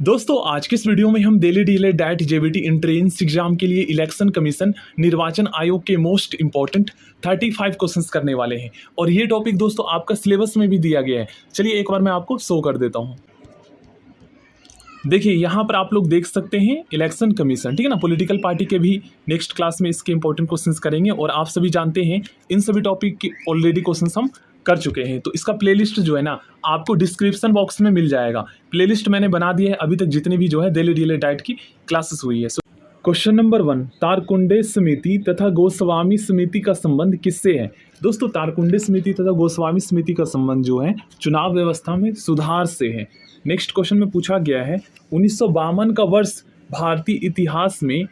दोस्तों आज के इस वीडियो में हम Delhi DElEd diet JBT entrance exam के लिए इलेक्शन कमीशन निर्वाचन आयोग के मोस्ट इंपॉर्टेंट 35 क्वेश्चंस करने वाले हैं और ये टॉपिक दोस्तों आपका सिलेबस में भी दिया गया है। चलिए एक बार मैं आपको शो कर देता हूँ। देखिए यहाँ पर आप लोग देख सकते हैं इलेक्शन कमीशन, ठीक है ना। पॉलिटिकल पार्टी के भी नेक्स्ट क्लास में इसके इंपॉर्टेंट क्वेश्चंस करेंगे और आप सभी जानते हैं इन सभी टॉपिक के ऑलरेडी क्वेश्चंस हम कर चुके हैं। तो इसका प्लेलिस्ट जो है ना आपको डिस्क्रिप्शन बॉक्स में मिल जाएगा। प्लेलिस्ट मैंने बना दिया है अभी तक जितनी भी जो है दिल्ली डीएलएड डाइट की क्लासेस हुई है। क्वेश्चन नंबर 1, तारकुंडे समिति तथा गोस्वामी समिति का संबंध किससे है? दोस्तों तारकुंडे समिति तथा गोस्वामी समिति का संबंध जो है चुनाव व्यवस्था में सुधार से है। नेक्स्ट क्वेश्चन में पूछा गया है 1952 का वर्ष भारतीय इतिहास में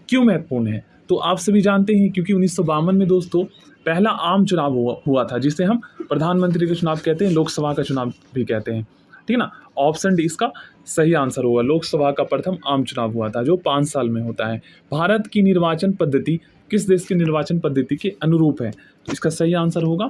क्यों महत्वपूर्ण है? तो आप सभी जानते हैं क्योंकि 1952 में दोस्तों पहला आम चुनाव हुआ था जिसे हम प्रधानमंत्री का चुनाव कहते हैं, लोकसभा का चुनाव भी कहते हैं, ठीक है ना। ऑप्शन डी इसका सही आंसर होगा। लोकसभा का प्रथम आम चुनाव हुआ था जो 5 साल में होता है। भारत की निर्वाचन पद्धति किस देश की निर्वाचन पद्धति के अनुरूप है? तो इसका सही आंसर होगा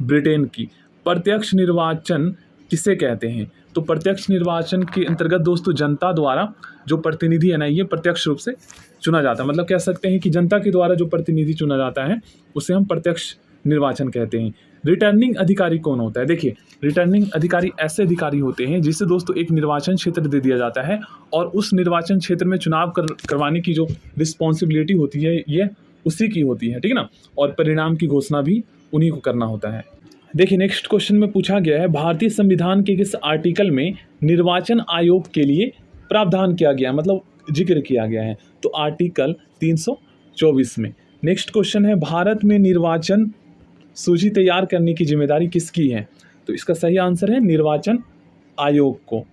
ब्रिटेन की। प्रत्यक्ष निर्वाचन किसे कहते हैं? तो प्रत्यक्ष निर्वाचन के अंतर्गत दोस्तों जनता द्वारा जो प्रतिनिधि है ना ये प्रत्यक्ष रूप से चुना जाता है। मतलब कह सकते हैं कि जनता के द्वारा जो प्रतिनिधि चुना जाता है उसे हम प्रत्यक्ष निर्वाचन कहते हैं। रिटर्निंग अधिकारी कौन होता है? देखिए रिटर्निंग अधिकारी ऐसे अधिकारी होते हैं जिसे दोस्तों एक निर्वाचन क्षेत्र दे दिया जाता है और उस निर्वाचन क्षेत्र में चुनाव करवाने की जो रिस्पॉन्सिबिलिटी होती है ये उसी की होती है, ठीक है ना। और परिणाम की घोषणा भी उन्हीं को करना होता है। देखिए नेक्स्ट क्वेश्चन में पूछा गया है भारतीय संविधान के किस आर्टिकल में निर्वाचन आयोग के लिए प्रावधान किया गया, मतलब जिक्र किया गया है? तो आर्टिकल 324 में। नेक्स्ट क्वेश्चन है भारत में निर्वाचन सूची तैयार करने की जिम्मेदारी किसकी है? तो इसका सही आंसर है निर्वाचन आयोग को।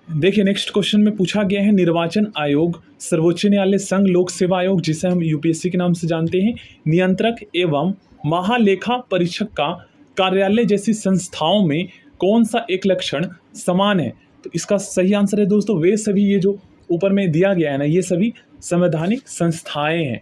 देखिए नेक्स्ट क्वेश्चन में पूछा गया है निर्वाचन आयोग सर्वोच्च न्यायालय, संघ लोक सेवा आयोग जिसे हम यूपीएससी के नाम से जानते हैं, नियंत्रक एवं महालेखा परीक्षक का कार्यालय जैसी संस्थाओं में कौन सा एक लक्षण समान है? तो इसका सही आंसर है दोस्तों वे सभी, ये जो ऊपर में दिया गया है ना ये सभी संवैधानिक संस्थाएं हैं,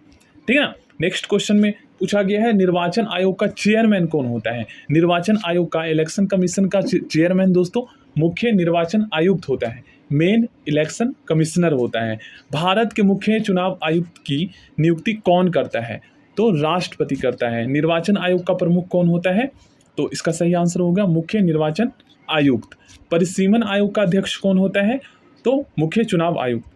ठीक है ना। नेक्स्ट क्वेश्चन में पूछा गया है निर्वाचन आयोग का चेयरमैन कौन होता है? निर्वाचन आयोग का इलेक्शन कमीशन का चेयरमैन दोस्तों मुख्य निर्वाचन आयुक्त होता है, मेन इलेक्शन कमिश्नर होता है। भारत के मुख्य चुनाव आयुक्त की नियुक्ति कौन करता है? तो राष्ट्रपति करता है। निर्वाचन आयोग का प्रमुख कौन होता है? तो इसका सही आंसर होगा मुख्य निर्वाचन आयुक्त। परिसीमन आयोग का अध्यक्ष कौन होता है? तो मुख्य चुनाव आयुक्त,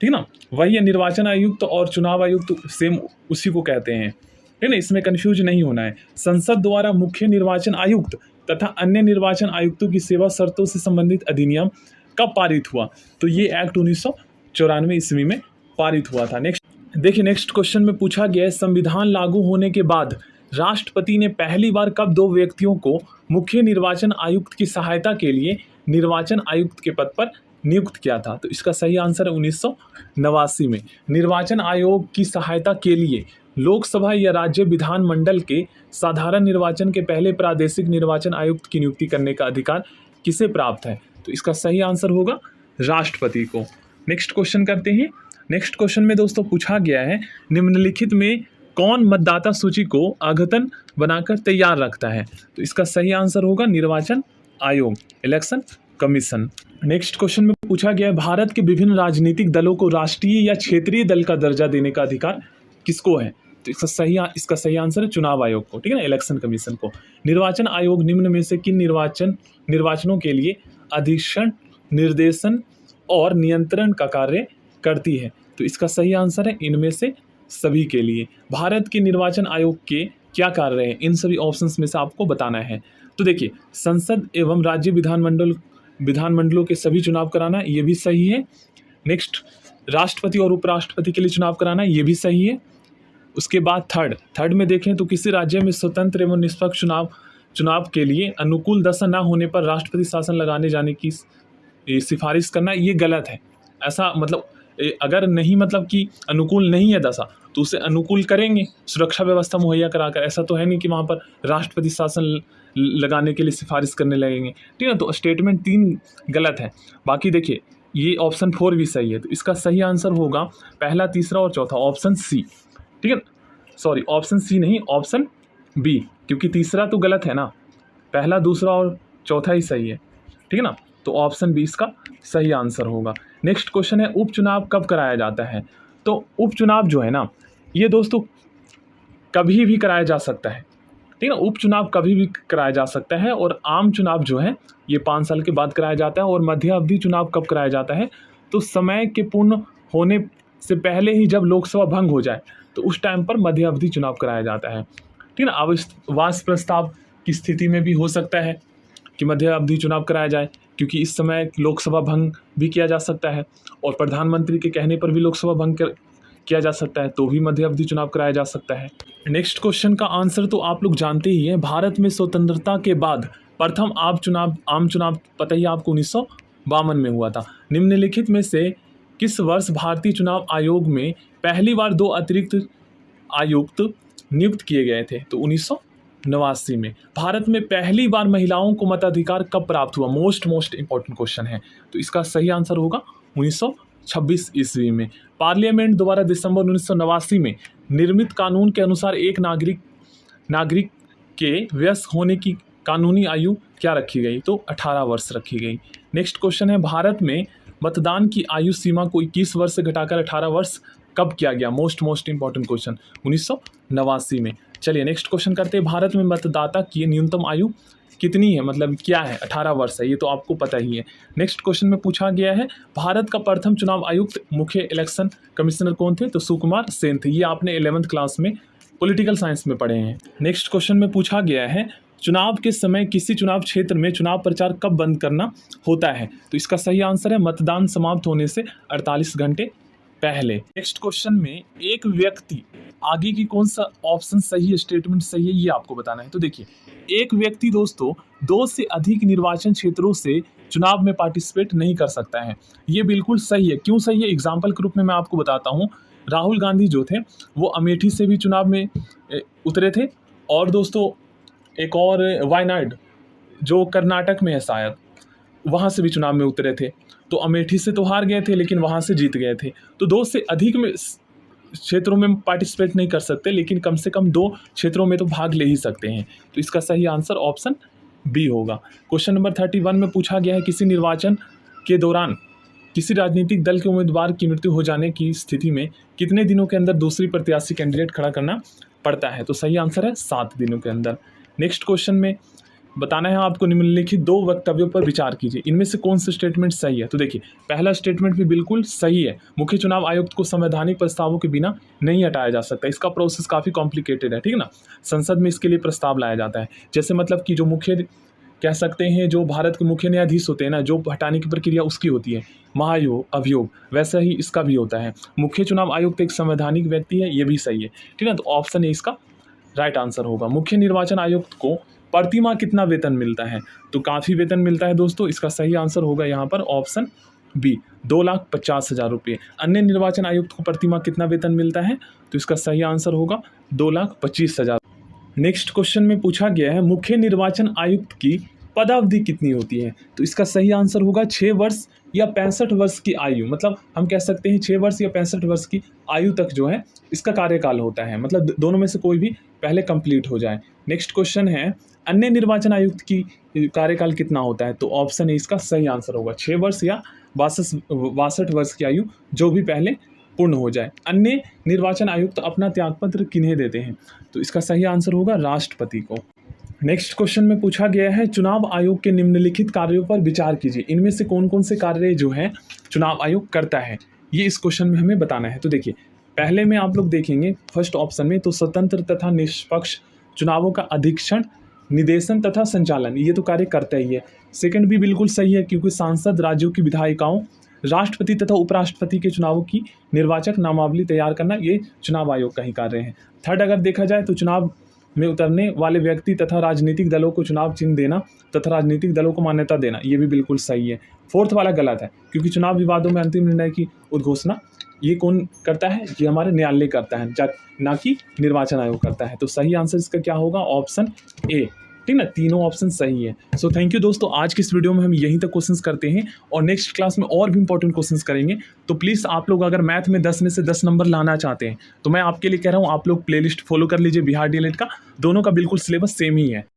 ठीक है ना। वही है निर्वाचन आयुक्त और चुनाव आयुक्त सेम उसी को कहते हैं, ठीक है ना। इसमें कंफ्यूज नहीं होना है। संसद द्वारा मुख्य निर्वाचन आयुक्त तथा अन्य निर्वाचन आयुक्तों की सेवा शर्तों से संबंधित अधिनियम कब पारित हुआ? तो ये एक्ट 1994 ईस्वी में पारित हुआ था। नेक्स्ट क्वेश्चन में पूछा गया है संविधान लागू होने के बाद राष्ट्रपति ने पहली बार कब 2 व्यक्तियों को मुख्य निर्वाचन आयुक्त की सहायता के लिए निर्वाचन आयुक्त के पद पर नियुक्त किया था? तो इसका सही आंसर है 1989 में। निर्वाचन आयोग की सहायता के लिए लोकसभा या राज्य विधानमंडल के साधारण निर्वाचन के पहले प्रादेशिक निर्वाचन आयुक्त की नियुक्ति करने का अधिकार किसे प्राप्त है? तो इसका सही आंसर होगा राष्ट्रपति को। नेक्स्ट क्वेश्चन करते हैं। नेक्स्ट क्वेश्चन में दोस्तों पूछा गया है निम्नलिखित में कौन मतदाता सूची को अद्यतन बनाकर तैयार रखता है? तो इसका सही आंसर होगा निर्वाचन आयोग, इलेक्शन कमीशन। नेक्स्ट क्वेश्चन में पूछा गया है भारत के विभिन्न राजनीतिक दलों को राष्ट्रीय या क्षेत्रीय दल का दर्जा देने का अधिकार किसको है? तो इसका सही आंसर है चुनाव आयोग को, ठीक है ना, इलेक्शन कमीशन को। निर्वाचन आयोग निम्न में से किन निर्वाचनों के लिए अधीक्षण, निर्देशन और नियंत्रण का कार्य करती है? तो इसका सही आंसर है इनमें से सभी के लिए। भारत के निर्वाचन आयोग के क्या कार्य हैं? इन सभी ऑप्शंस में से आपको बताना है। तो देखिए संसद एवं राज्य विधानमंडलों के सभी चुनाव कराना, ये भी सही है। नेक्स्ट राष्ट्रपति और उपराष्ट्रपति के लिए चुनाव कराना, ये भी सही है। उसके बाद थर्ड में देखें तो किसी राज्य में स्वतंत्र एवं निष्पक्ष चुनाव के लिए अनुकूल दशा न होने पर राष्ट्रपति शासन लगाने जाने की सिफारिश करना, ये गलत है। ऐसा मतलब अगर नहीं मतलब कि अनुकूल नहीं है दशा तो उसे अनुकूल करेंगे सुरक्षा व्यवस्था मुहैया कराकर। ऐसा तो है नहीं कि वहाँ पर राष्ट्रपति शासन लगाने के लिए सिफारिश करने लगेंगे, ठीक है। तो स्टेटमेंट 3 गलत है। बाकी देखिए ये ऑप्शन 4 भी सही है। तो इसका सही आंसर होगा पहला, तीसरा और चौथा, ऑप्शन सी, ठीक है। सॉरी ऑप्शन सी नहीं, ऑप्शन बी, क्योंकि तीसरा तो गलत है ना, पहला, दूसरा और चौथा ही सही है, ठीक है ना। तो ऑप्शन बी इसका सही आंसर होगा। नेक्स्ट क्वेश्चन है उपचुनाव कब कराया जाता है। तो उपचुनाव जो है ना, ये दोस्तों कभी भी कराया जा सकता है, ठीक है ना। उपचुनाव कभी भी कराया जा सकता है और आम चुनाव जो है ये 5 साल के बाद कराया जाता है। और मध्य अवधि चुनाव कब कराया जाता है, तो समय के पूर्ण होने से पहले ही जब लोकसभा भंग हो जाए तो उस टाइम पर मध्य अवधि चुनाव कराया जाता है, ठीक है ना। अविश्वास प्रस्ताव की स्थिति में भी हो सकता है कि मध्य अवधि चुनाव कराया जाए, क्योंकि इस समय लोकसभा भंग भी किया जा सकता है और प्रधानमंत्री के कहने पर भी लोकसभा भंग किया जा सकता है, तो भी मध्य अवधि चुनाव कराया जा सकता है। नेक्स्ट क्वेश्चन का आंसर तो आप लोग जानते ही हैं। भारत में स्वतंत्रता के बाद प्रथम आम चुनाव पता ही आपको 1952 में हुआ था। निम्नलिखित में से किस वर्ष भारतीय चुनाव आयोग में पहली बार 2 अतिरिक्त आयुक्त नियुक्त किए गए थे, तो 1989 में। भारत में पहली बार महिलाओं को मताधिकार कब प्राप्त हुआ, मोस्ट इंपॉर्टेंट क्वेश्चन है, तो इसका सही आंसर होगा 1926 ईस्वी में। पार्लियामेंट द्वारा दिसंबर 1989 में निर्मित कानून के अनुसार एक नागरिक के वयस्क होने की कानूनी आयु क्या रखी गई, तो 18 वर्ष रखी गई। नेक्स्ट क्वेश्चन है भारत में मतदान की आयु सीमा को 21 वर्ष से घटाकर 18 वर्ष कब किया गया, मोस्ट इंपॉर्टेंट क्वेश्चन 1989 में। चलिए नेक्स्ट क्वेश्चन करते हैं। भारत में मतदाता की न्यूनतम आयु कितनी है, मतलब क्या है, 18 वर्ष है, ये तो आपको पता ही है। नेक्स्ट क्वेश्चन में पूछा गया है भारत का प्रथम चुनाव आयुक्त मुख्य इलेक्शन कमिश्नर कौन थे, तो सुकुमार सेन थे। ये आपने 11th क्लास में पॉलिटिकल साइंस में पढ़े हैं। नेक्स्ट क्वेश्चन में पूछा गया है चुनाव के समय किसी चुनाव क्षेत्र में चुनाव प्रचार कब बंद करना होता है, तो इसका सही आंसर है मतदान समाप्त होने से 48 घंटे पहले। नेक्स्ट क्वेश्चन में एक व्यक्ति, आगे की कौन सा ऑप्शन सही है, स्टेटमेंट सही है, ये आपको बताना है। तो देखिए, एक व्यक्ति दोस्तों 2 से अधिक निर्वाचन क्षेत्रों से चुनाव में पार्टिसिपेट नहीं कर सकता है। ये बिल्कुल सही है। क्यों सही है, एग्जाम्पल के रूप में मैं आपको बताता हूँ। राहुल गांधी जो थे वो अमेठी से भी चुनाव में उतरे थे, और दोस्तों एक और वायनाड जो कर्नाटक में है शायद, वहाँ से भी चुनाव में उतरे थे। तो अमेठी से तो हार गए थे लेकिन वहाँ से जीत गए थे। तो 2 से अधिक में क्षेत्रों में पार्टिसिपेट नहीं कर सकते, लेकिन कम से कम 2 क्षेत्रों में तो भाग ले ही सकते हैं। तो इसका सही आंसर ऑप्शन बी होगा। क्वेश्चन नंबर 31 में पूछा गया है किसी निर्वाचन के दौरान किसी राजनीतिक दल के उम्मीदवार की मृत्यु हो जाने की स्थिति में कितने दिनों के अंदर दूसरी प्रत्याशी कैंडिडेट खड़ा करना पड़ता है, तो सही आंसर है 7 दिनों के अंदर। नेक्स्ट क्वेश्चन में बताना है आपको निम्नलिखित 2 वक्तव्यों पर विचार कीजिए, इनमें से कौन सा स्टेटमेंट सही है। तो देखिए, पहला स्टेटमेंट भी बिल्कुल सही है। मुख्य चुनाव आयुक्त को संवैधानिक प्रस्तावों के बिना नहीं हटाया जा सकता। इसका प्रोसेस काफ़ी कॉम्प्लिकेटेड है, ठीक है ना। संसद में इसके लिए प्रस्ताव लाया जाता है। जैसे मतलब कि जो मुख्य कह सकते हैं जो भारत के मुख्य न्यायाधीश होते हैं ना, जो हटाने की प्रक्रिया उसकी होती है महाअभियोग, वैसा ही इसका भी होता है। मुख्य चुनाव आयुक्त एक संवैधानिक व्यक्ति है, ये भी सही है, ठीक है ना। तो ऑप्शन ए इसका राइट आंसर होगा। मुख्य निर्वाचन आयुक्त को प्रति माह कितना वेतन मिलता है, तो काफ़ी वेतन मिलता है दोस्तों। इसका सही आंसर होगा यहाँ पर ऑप्शन बी, 2,50,000 रुपये। अन्य निर्वाचन आयुक्त को प्रति माह कितना वेतन मिलता है, तो इसका सही आंसर होगा 2,25,000। नेक्स्ट क्वेश्चन में पूछा गया है मुख्य निर्वाचन आयुक्त की पदावधि कितनी होती है, तो इसका सही आंसर होगा 6 वर्ष या 65 वर्ष की आयु। मतलब हम कह सकते हैं 6 वर्ष या 65 वर्ष की आयु तक जो है इसका कार्यकाल होता है, मतलब दोनों में से कोई भी पहले कंप्लीट हो जाए। नेक्स्ट क्वेश्चन है अन्य निर्वाचन आयुक्त की कार्यकाल कितना होता है, तो ऑप्शन ए इसका सही आंसर होगा 6 वर्ष या 62 वर्ष की आयु, जो भी पहले पूर्ण हो जाए। अन्य निर्वाचन आयुक्त अपना त्यागपत्र किन्हें देते हैं, तो इसका सही आंसर होगा राष्ट्रपति को। नेक्स्ट क्वेश्चन में पूछा गया है चुनाव आयोग के निम्नलिखित कार्यों पर विचार कीजिए, इनमें से कौन कौन से कार्य जो है चुनाव आयोग करता है, ये इस क्वेश्चन में हमें बताना है। तो देखिए, पहले में आप लोग देखेंगे फर्स्ट ऑप्शन में, तो स्वतंत्र तथा निष्पक्ष चुनावों का अधीक्षण, निदेशन तथा संचालन, ये तो कार्य करता ही है। सेकंड भी बिल्कुल सही है, क्योंकि सांसद, राज्यों की विधायिकाओं, राष्ट्रपति तथा उपराष्ट्रपति के चुनावों की निर्वाचक नामावली तैयार करना, ये चुनाव आयोग का ही कार्य है। थर्ड अगर देखा जाए तो चुनाव में उतरने वाले व्यक्ति तथा राजनीतिक दलों को चुनाव चिन्ह देना तथा राजनीतिक दलों को मान्यता देना, ये भी बिल्कुल सही है। फोर्थ वाला गलत है, क्योंकि चुनाव विवादों में अंतिम निर्णय की उद्घोषणा ये कौन करता है, ये हमारे न्यायालय करता है, ना कि निर्वाचन आयोग करता है। तो सही आंसर इसका क्या होगा, ऑप्शन ए, ठीक ना। तीनों ऑप्शन सही है। सो थैंक यू दोस्तों, आज की इस वीडियो में हम यहीं तक क्वेश्चंस करते हैं और नेक्स्ट क्लास में और भी इंपॉर्टेंट क्वेश्चंस करेंगे। तो प्लीज़ आप लोग अगर मैथ में 10 में से 10 नंबर लाना चाहते हैं तो मैं आपके लिए कह रहा हूँ आप लोग प्लेलिस्ट फॉलो कर लीजिए बिहार डीएलएड का, दोनों का बिल्कुल सिलेबस सेम ही है।